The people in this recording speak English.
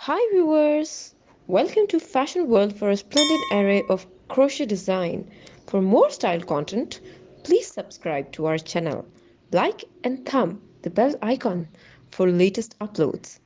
Hi viewers! Welcome to Fashion World for a splendid array of crochet design. For more style content, please subscribe to our channel. Like and thumb the bell icon for latest uploads.